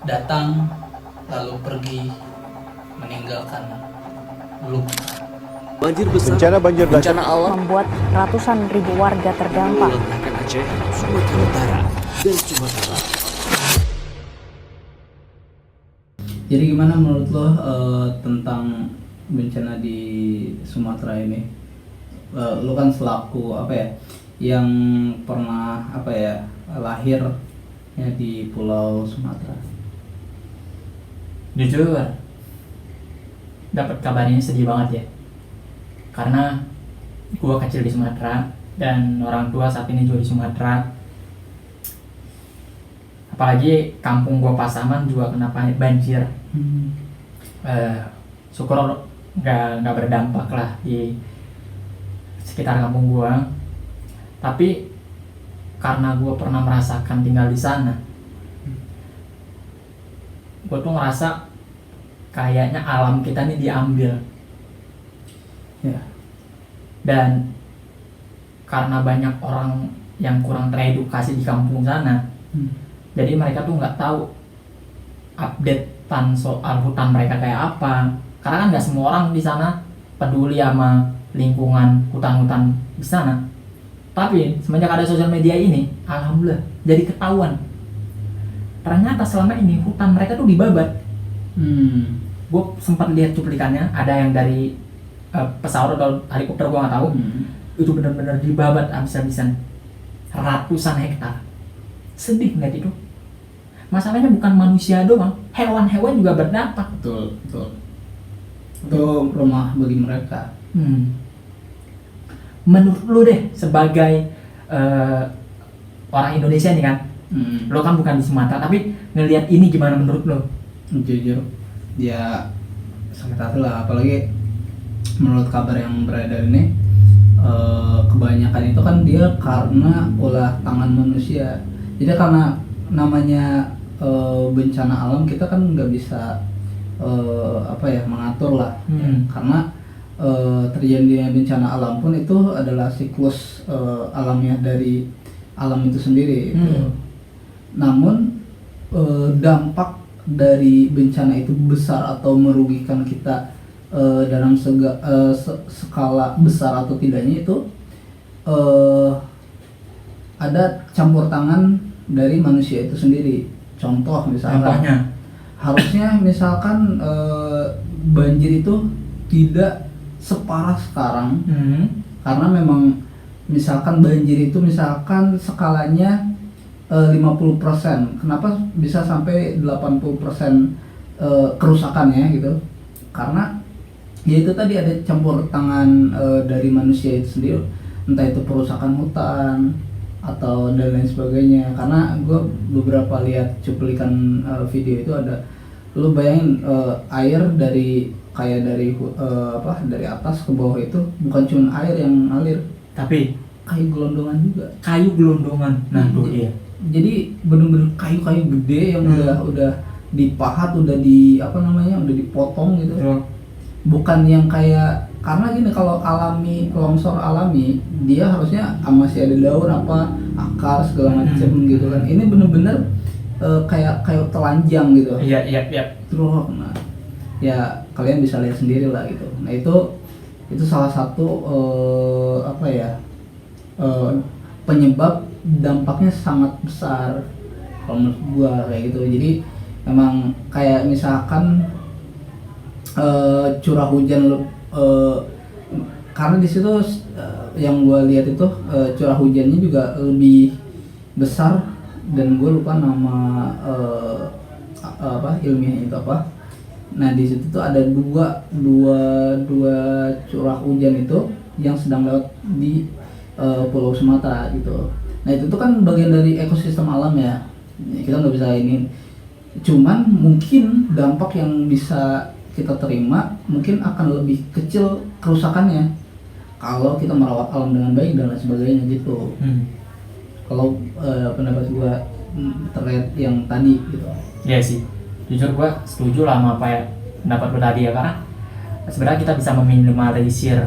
datang lalu pergi meninggalkan luka. Banjir besar, Bencana banjir bencana alam membuat ratusan ribu warga terdampak. melentangkan Aceh, Sumatera Utara, dan Sumatera Barat. Jadi gimana menurut lo tentang bencana di Sumatera ini? Lo kan selaku yang pernah lahir ya di Pulau Sumatera. Jujur, dapat kabar ini sedih banget ya. Karena gua kecil di Sumatera dan orang tua saat ini juga di Sumatera. Apalagi kampung gua Pasaman juga kena banjir. Syukur nggak berdampak lah di sekitar kampung gua. Tapi karena gua pernah merasakan tinggal di sana, gue tuh ngerasa kayaknya alam kita nih diambil Ya. dan karena banyak orang yang kurang teredukasi di kampung sana, jadi mereka tuh nggak tahu updatean soal hutan mereka kayak apa, karena kan nggak semua orang di sana peduli sama lingkungan hutan-hutan di sana. Tapi semenjak ada sosial media ini, alhamdulillah jadi ketahuan. Ternyata selama ini hutan mereka tuh dibabat. Gue sempat lihat cuplikannya, ada yang dari pesawat atau helikopter, gue nggak tahu. Itu benar-benar dibabat habis-habisan, ratusan hektar. Sedih ngeliat itu. Masalahnya bukan manusia doang, hewan-hewan juga berdampak. Betul. Itu rumah bagi mereka. Menurut lu deh, sebagai orang Indonesia nih kan, lo kan bukan di Sumatera, tapi ngelihat ini gimana menurut lo? Jujur, ya sakit hati lah, apalagi menurut kabar yang beredar ini, kebanyakan itu kan dia karena ulah tangan manusia. Jadi karena namanya bencana alam, kita kan nggak bisa mengatur lah, karena terjadinya bencana alam pun itu adalah siklus alamiah dari alam itu sendiri. Namun dampak dari bencana itu besar atau merugikan kita dalam skala besar atau tidaknya itu ada campur tangan dari manusia itu sendiri. Contoh misalkan, Contohnya? harusnya misalkan banjir itu tidak separah sekarang, karena memang misalkan banjir itu misalkan skalanya 50%, kenapa bisa sampai 80% kerusakannya gitu? Karena ya itu tadi ada campur tangan dari manusia itu sendiri, entah itu perusakan hutan atau dan lain sebagainya. Karena gue beberapa lihat cuplikan video itu, ada lu bayangin air dari dari atas ke bawah itu bukan cuma air yang ngalir, Tapi kayu gelondongan juga. kayu gelondongan, nah tuh dia. Jadi bener-bener kayu-kayu gede yang udah dipahat, udah udah dipotong gitu. Bukan yang kayak, karena gini, kalau longsor alami dia harusnya masih ada daun akar segala macam gitu kan. Ini bener-bener kayak telanjang gitu. Iya. Terus ya kalian bisa lihat sendiri lah gitu. Nah itu salah satu penyebab dampaknya sangat besar kalau menurut gua kayak gitu. Jadi emang kayak misalkan curah hujan karena di situ yang gua lihat itu curah hujannya juga lebih besar, dan gua lupa nama ilmiahnya itu apa. Nah di situ tuh ada dua curah hujan itu yang sedang lewat di Pulau Sumatera gitu. Nah itu tuh kan bagian dari ekosistem alam ya, kita nggak bisa ini. Cuman mungkin dampak yang bisa kita terima mungkin akan lebih kecil kerusakannya kalau kita merawat alam dengan baik dan lain sebagainya gitu. Kalau pendapat gua terkait yang tadi gitu. Iya sih, jujur gua setuju lah sama apa ya pendapat lo tadi ya, karena sebenarnya kita bisa meminimalisir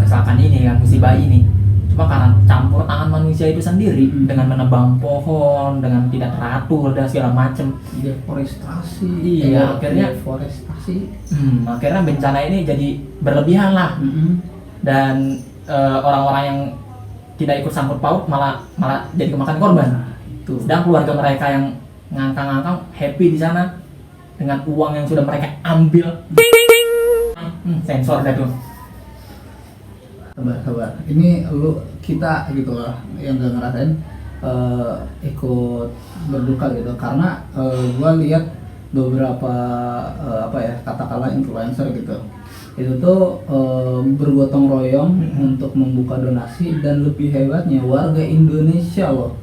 kecelakaan ini kan, musibah ini. Cuma karena campur tangan manusia itu sendiri dengan menebang pohon, dengan tidak teratur dan segala macam. Deforestasi. Iya, akhirnya deforestasi. Akhirnya bencana ini jadi berlebihan lah. Dan orang-orang yang tidak ikut sangkut paut malah jadi kemakan korban. Sedang keluarga mereka yang ngangkang-ngangkang happy di sana dengan uang yang sudah mereka ambil. Sensor dah tuh. Sabar. Ini kita gitu lah yang gak ngerasain ikut berduka gitu, karena gua lihat beberapa katakanlah influencer gitu, itu tuh bergotong royong untuk membuka donasi, dan lebih hebatnya warga Indonesia loh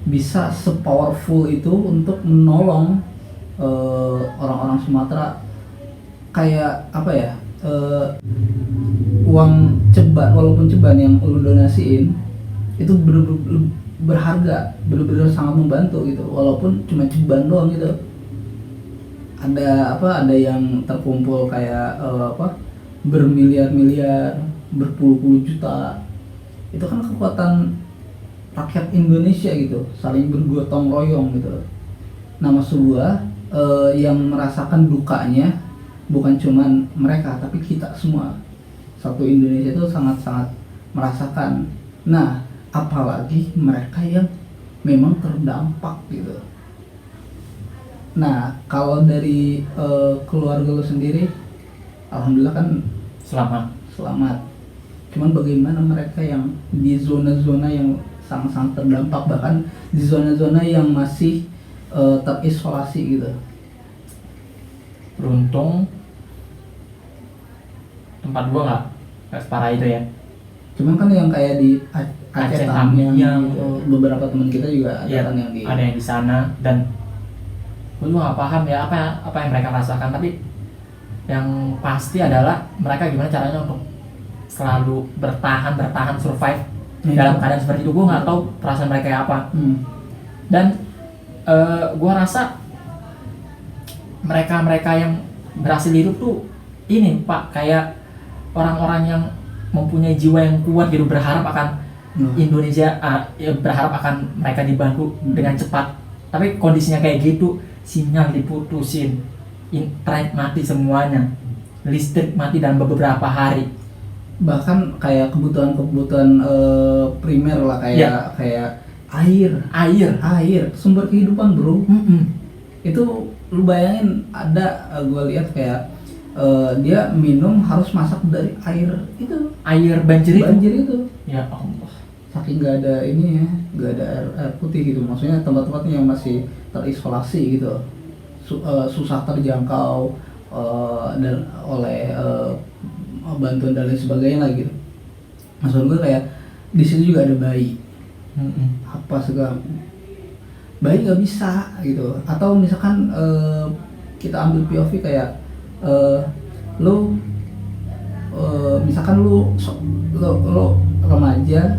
bisa sepowerful itu untuk menolong orang-orang Sumatera. Kayak uang ceban, walaupun ceban yang lu donasiin itu berharga, bener-bener sangat membantu gitu, walaupun cuma ceban doang gitu. Ada yang terkumpul kayak bermiliar-miliar, berpuluh-puluh juta. Itu kan kekuatan rakyat Indonesia gitu, saling bergotong royong gitu. Nah, maksud gua yang merasakan dukanya bukan cuman mereka, tapi kita semua. Satu Indonesia itu sangat-sangat merasakan. Nah, apalagi mereka yang memang terdampak gitu. Nah, kalau dari keluarga lu sendiri, alhamdulillah kan selamat. Cuman bagaimana mereka yang di zona-zona yang sangat-sangat terdampak, bahkan di zona-zona yang masih terisolasi gitu? Beruntung tempat gua nggak separah itu ya. Cuman kan yang kayak di Aceh Tamiang yang beberapa teman kita juga ada kan yang ada yang di sana, dan gue juga nggak paham ya apa yang mereka rasakan, tapi yang pasti adalah mereka gimana caranya untuk selalu bertahan survive dalam keadaan seperti itu. Gue nggak tahu perasaan mereka kayak apa. Dan gue rasa mereka yang berhasil hidup tuh ini Pak, kayak orang-orang yang mempunyai jiwa yang kuat gitu, berharap akan Indonesia, berharap akan mereka dibantu dengan cepat. Tapi kondisinya kayak gitu, sinyal diputusin, internet mati semuanya, listrik mati dalam beberapa hari. Bahkan kayak kebutuhan primer lah, kayak air, sumber kehidupan bro. Itu lu bayangin, ada gue lihat kayak dia minum harus masak dari air banjir itu. Ya Allah, saking nggak ada ini ya, nggak ada air putih gitu. Maksudnya tempat-tempatnya yang masih terisolasi gitu, susah terjangkau dan oleh bantuan dan lain sebagainya lah gitu. Maksud gue kayak di situ juga ada bayi, apa segala, bayi nggak bisa gitu. Atau misalkan kita ambil POV kayak misalkan lo remaja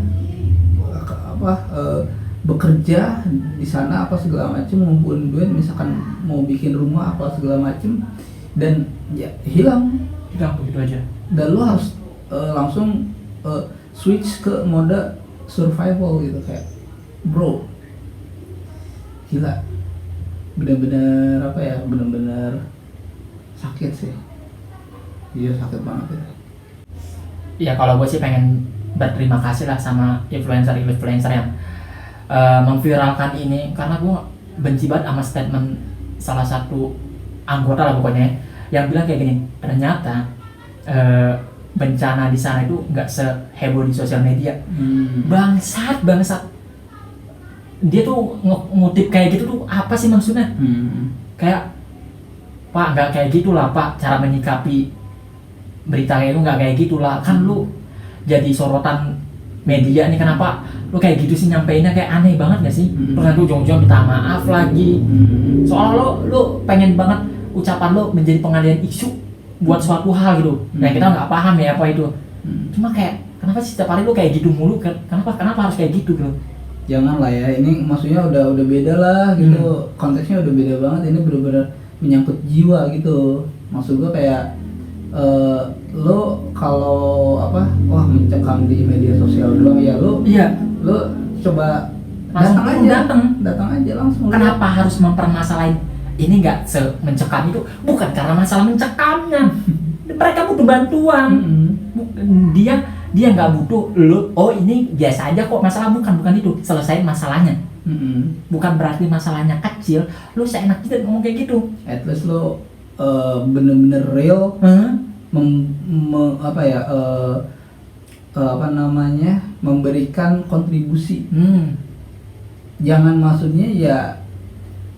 bekerja di sana apa segala macem, ngumpulin duit, misalkan mau bikin rumah apa segala macem, dan ya hilang begitu aja, dan lo harus langsung switch ke mode survival gitu. Kayak bro, gila, bener-bener sakit sih. Iya, sakit banget ya. Ya kalau gue sih pengen berterima kasih lah sama influencer yang memviralkan ini, karena gue benci banget sama statement salah satu anggota lah pokoknya yang bilang kayak gini, ternyata bencana di sana itu nggak seheboh di sosial media. Bangsat. Dia tuh ngutip kayak gitu tuh apa sih maksudnya? Kayak Pak, nggak kayak gitulah Pak, cara menyikapi berita kayak itu nggak kayak gitulah. Kan lu jadi sorotan media nih, kenapa lu kayak gitu sih nyampeinnya, kayak aneh banget gak sih? Terus nanti ujung-ujung minta maaf lagi. Soalnya lu pengen banget ucapan lu menjadi pengalihan isu buat suatu hal gitu. Nah kita nggak paham ya apa itu. Cuma kayak kenapa sih setiap hari lu kayak gitu mulu? Kenapa harus kayak gitu gitu? Jangan lah ya, ini maksudnya udah beda lah gitu. Konteksnya udah beda banget. Ini bener-bener menyangkut jiwa gitu. Maksud gue kayak lo kalau apa wah mencekam di media sosial doang ya lo coba langsung datang aja langsung. Kenapa harus mempermasalahin ini nggak mencekam itu? Bukan karena masalah mencekamnya. Mereka butuh bantuan. Dia nggak butuh lo. Oh ini biasa aja kok, masalah bukan itu. Selesaiin masalahnya. Bukan berarti masalahnya kecil. Lo seenak kita ngomong kayak gitu. At least lo bener-bener real. Memberikan kontribusi. Jangan maksudnya ya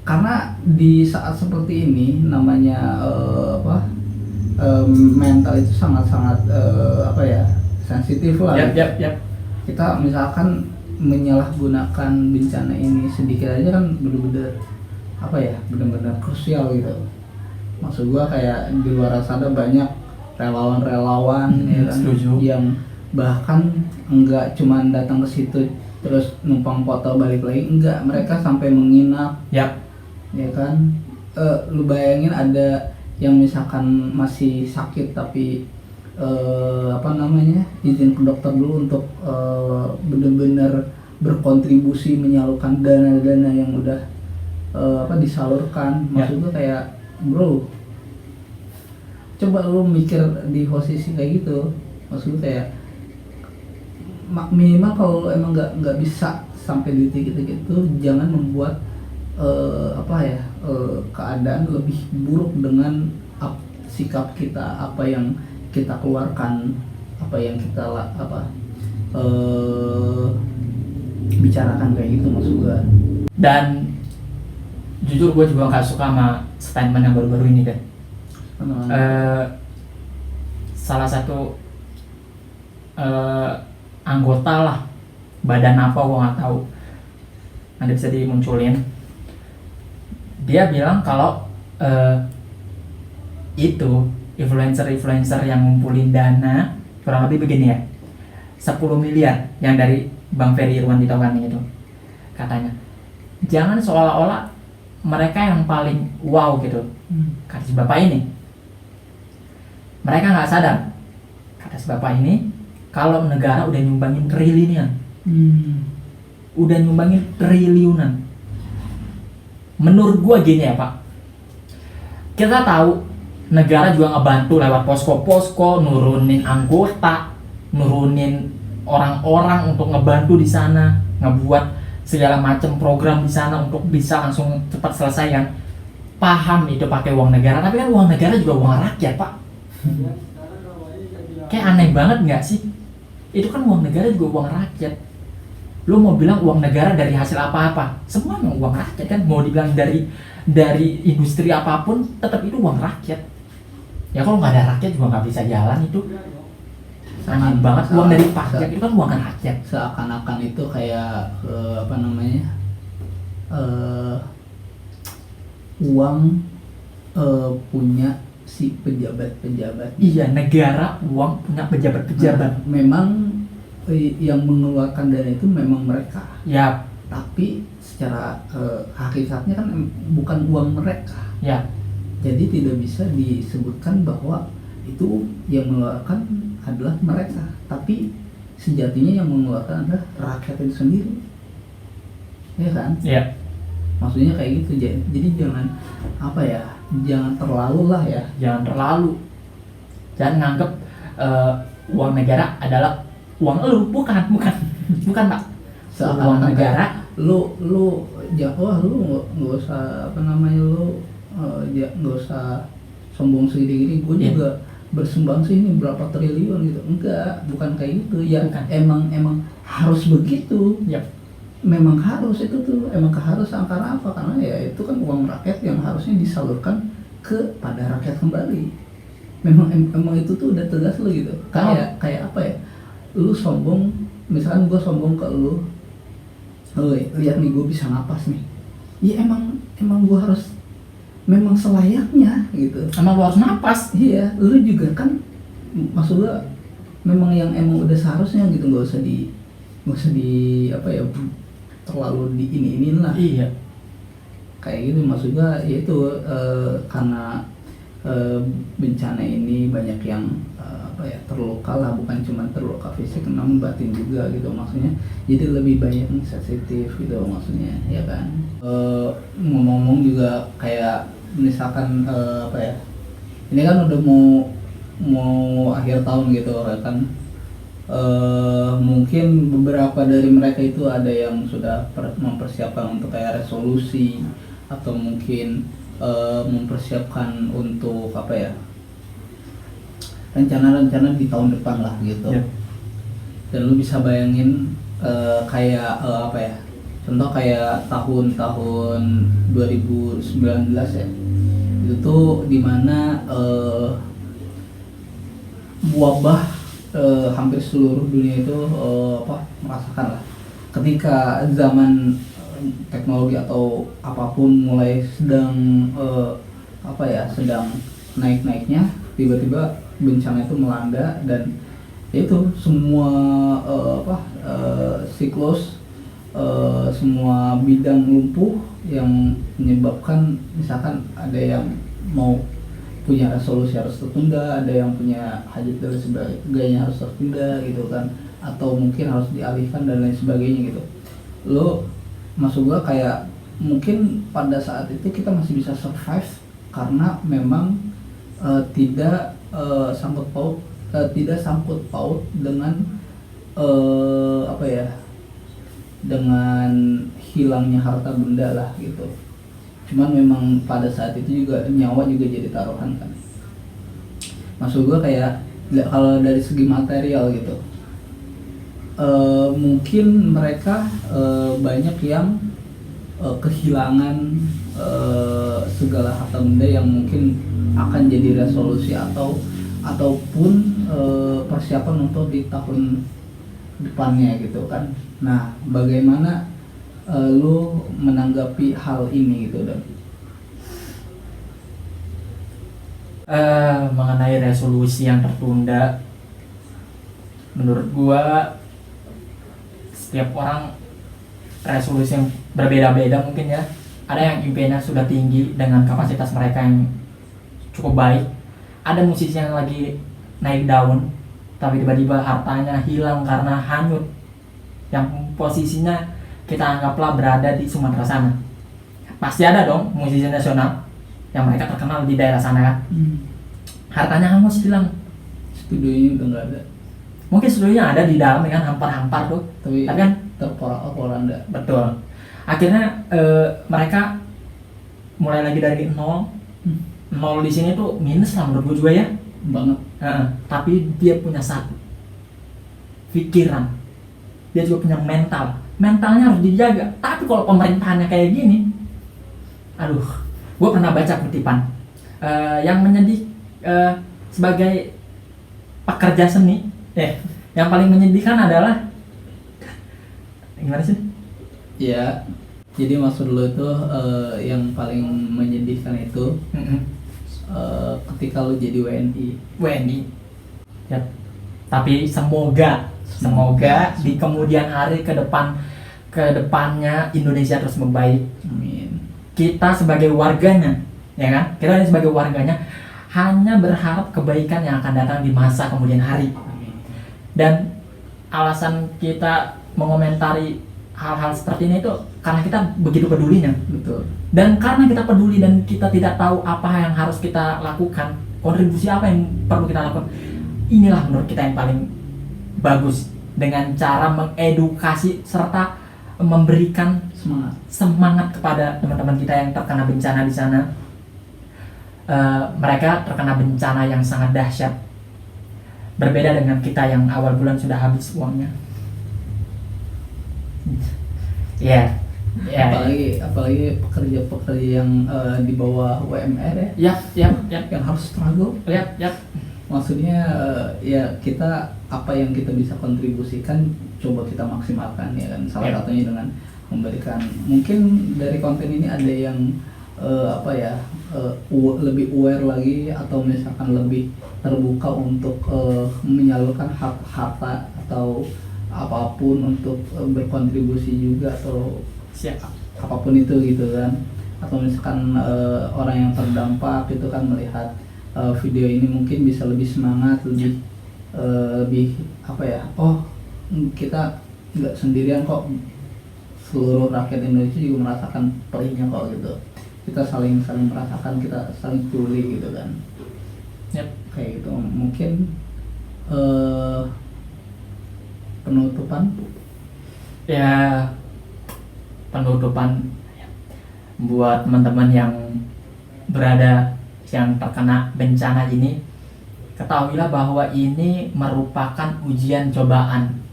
karena di saat seperti ini namanya mental itu sangat-sangat sensitif lah. Yap. Kita misalkan menyalahgunakan bencana ini sedikit aja kan benar-benar krusial gitu. Maksud gua kayak di luar sana banyak relawan-relawan yang bahkan enggak cuman datang ke situ terus numpang foto balik lagi, enggak, mereka sampai menginap. Ya kan, lu bayangin ada yang misalkan masih sakit tapi izin ke dokter dulu untuk benar-benar berkontribusi menyalurkan dana-dana yang udah disalurkan. Maksud gue kayak bro, coba lu mikir di posisi kayak gitu. Maksud gue kayak minimal kalau emang nggak bisa sampai di titik itu, jangan membuat keadaan lebih buruk dengan sikap kita, apa yang kita keluarkan, apa yang kita bicarakan kayak gitu maksud gue. Dan jujur gue juga nggak suka sama statement yang baru-baru ini kan. Salah satu anggota lah, badan apa gue nggak tahu, nanti bisa dimunculin. Dia bilang kalau itu influencer yang ngumpulin dana kurang lebih begini ya, 10 miliar yang dari Bang Ferry Irwan ditawakan itu, katanya jangan seolah-olah mereka yang paling wow gitu. Kata si bapak ini, mereka nggak sadar, kata si bapak ini, kalau negara udah nyumbangin triliunan. Menurut gua gini ya Pak, kita tahu negara juga ngebantu lewat posko-posko, nurunin anggota, nurunin orang-orang untuk ngebantu di sana, ngebuat segala macam program di sana untuk bisa langsung cepat selesai kan. Paham itu pakai uang negara, tapi kan uang negara juga uang rakyat Pak. Kayak aneh banget nggak sih? Itu kan uang negara juga uang rakyat. Lo mau bilang uang negara dari hasil apa-apa, semua uang rakyat kan. Mau dibilang dari industri apapun, tetap itu uang rakyat. Ya kalau nggak ada rakyat juga nggak bisa jalan itu. Aneh banget, uang dari pajak itu kan uang rakyat. Seakan-akan itu kayak uang punya si pejabat-pejabat. Iya, negara uang punya pejabat-pejabat. Memang yang mengeluarkan dana itu memang mereka. Ya. Tapi secara hakikatnya kan bukan uang mereka. Ya. Jadi tidak bisa disebutkan bahwa itu yang mengeluarkan adalah mereka. Tapi sejatinya yang mengeluarkan adalah rakyat itu sendiri. Ya kan? Ya. Maksudnya kayak gitu. Jadi jangan jangan terlalu lah ya. Jangan nganggep uang negara adalah uang lu, bukan Pak. Uang negara lu nggak usah nggak usah sombong segini-gini. Gue juga bersumbang sih ini berapa triliun gitu. Enggak, bukan kayak gitu ya. Bukan. Emang harus begitu. Yep. Memang harus itu tuh, emang keharusan. Karena apa? Karena ya itu kan uang rakyat yang harusnya disalurkan kepada rakyat kembali. Memang itu tuh udah tegas lo gitu. Kayak apa ya? Lu sombong, misalkan gue sombong ke lu, lihat nih gue bisa napas nih. Ya emang gue harus, memang selayaknya gitu. Emang lu harus napas. Iya, lu juga kan, maksud gue memang yang emang udah seharusnya gitu, nggak usah di terlalu di ini lah. Iya. Kayak gitu maksud gue, yaitu karena eh, bencana ini banyak yang terluka lah, bukan cuma terluka fisik namun batin juga gitu maksudnya, jadi lebih banyak yang sensitif gitu maksudnya ya kan. Ngomong-ngomong juga kayak misalkan ini kan udah mau akhir tahun gitu ya kan. Mungkin beberapa dari mereka itu ada yang sudah mempersiapkan untuk kayak resolusi atau mungkin mempersiapkan untuk rencana-rencana di tahun depan lah gitu. Yep. Dan lu bisa bayangin contoh kayak tahun 2019 ya, itu tuh dimana wabah hampir seluruh dunia itu merasakan lah ketika zaman teknologi atau apapun mulai sedang sedang naik-naiknya, tiba-tiba bencana itu melanda dan itu semua siklus, semua bidang lumpuh yang menyebabkan misalkan ada yang mau punya resolusi harus tertunda, ada yang punya hajat dan sebagainya harus tertunda gitu kan, atau mungkin harus dialihkan dan lain sebagainya gitu. Lo maksud gua kayak mungkin pada saat itu kita masih bisa survive karena memang tidak sangkut paut dengan dengan hilangnya harta benda lah gitu. Cuman memang pada saat itu juga nyawa juga jadi taruhan kan. Maksud gue kayak kalau dari segi material gitu, mungkin mereka banyak yang kehilangan segala harta benda yang mungkin akan jadi resolusi ataupun persiapan untuk di tahun depannya gitu kan. Nah, bagaimana lu menanggapi hal ini gitu Dan? Mengenai resolusi yang tertunda, menurut gua setiap orang resolusi yang berbeda-beda mungkin ya. Ada yang impiannya sudah tinggi dengan kapasitas mereka yang cukup baik. Ada musisi yang lagi naik daun tapi tiba-tiba hartanya hilang karena hanyut, yang posisinya kita anggaplah berada di Sumatera sana. Pasti ada dong musisi nasional yang mereka terkenal di daerah sana kan. Hartanya hangus, hilang. Studionya udah nggak ada. Mungkin studionya ada di dalam kan, hampar-hampar tuh, tapi kan terporak-poranda. Betul. Akhirnya mereka mulai lagi dari nol. Nol di sini tuh minus lah menurut gue juga ya. Banget. Tapi dia punya satu pikiran, dia juga punya mentalnya harus dijaga. Tapi kalau pemerintahannya kayak gini, aduh, gue pernah baca kutipan yang menyedih sebagai pekerja seni, yang paling menyedihkan adalah gimana sih? Ya, jadi maksud lo itu yang paling menyedihkan itu ketika lo jadi WNI. Ya. Tapi semoga di kemudian hari ke depannya Indonesia terus membaik. Amin. Kita sebagai warganya, ya kan? Kita sebagai warganya hanya berharap kebaikan yang akan datang di masa kemudian hari. Amin. Dan alasan kita mengomentari hal-hal seperti ini itu karena kita begitu pedulinya. Betul. Dan karena kita peduli dan kita tidak tahu apa yang harus kita lakukan, kontribusi apa yang perlu kita lakukan, inilah menurut kita yang paling bagus, dengan cara mengedukasi serta memberikan semangat kepada teman-teman kita yang terkena bencana di sana. Mereka terkena bencana yang sangat dahsyat, berbeda dengan kita yang awal bulan sudah habis uangnya. Ya. Apalagi pekerja-pekerja yang di bawah UMR ya. Yang harus struggle. Maksudnya ya kita apa yang kita bisa kontribusikan coba kita maksimalkan ya kan. Salah satunya dengan memberikan, mungkin dari konten ini ada yang lebih aware lagi atau misalkan lebih terbuka untuk menyalurkan harta atau apapun untuk berkontribusi juga atau apapun itu gitu kan. Atau misalkan orang yang terdampak itu kan melihat video ini mungkin bisa lebih semangat, lebih apa ya, oh kita nggak sendirian kok, seluruh rakyat Indonesia juga merasakan perihnya kok gitu, kita saling merasakan, kita saling peduli gitu kan. Kayak gitu. Mungkin penutupan ya, penutupan buat teman-teman yang terkena bencana ini, ketahuilah bahwa ini merupakan ujian cobaan.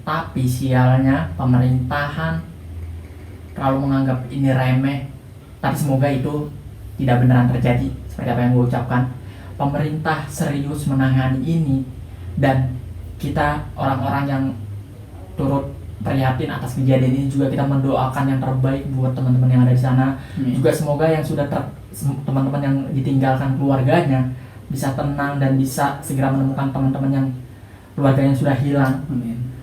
Tapi sialnya pemerintahan terlalu menganggap ini remeh. Tapi semoga itu tidak beneran terjadi seperti apa yang gue ucapkan. Pemerintah serius menangani ini, dan kita orang-orang yang turut prihatin atas kejadian ini juga kita mendoakan yang terbaik buat teman-teman yang ada di sana. Juga semoga yang sudah teman-teman yang ditinggalkan keluarganya bisa tenang dan bisa segera menemukan teman-teman yang keluarganya sudah hilang.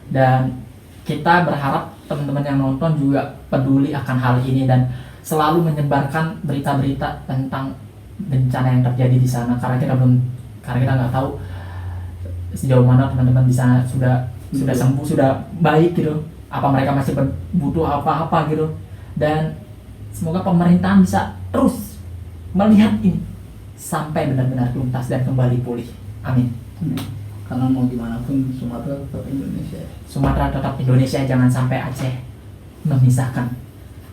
Dan kita berharap teman-teman yang nonton juga peduli akan hal ini dan selalu menyebarkan berita-berita tentang bencana yang terjadi di sana, karena kita nggak tahu sejauh mana teman-teman di sana sudah sembuh, sudah baik gitu, apa mereka masih butuh apa-apa gitu. Dan semoga pemerintahan bisa terus melihat ini sampai benar-benar tuntas dan kembali pulih. Amin. Karena mau gimana pun Sumatera tetap Indonesia. Sumatera tetap Indonesia, jangan sampai Aceh memisahkan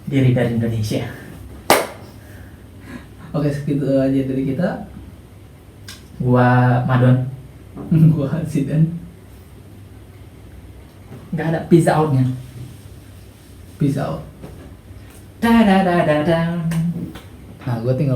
diri dari Indonesia. Oke, segitu aja dari kita. Gua Madon. Gua Zidan. Nggak ada pizza outnya. Peace out. Da da da da da. Nah, gue tinggal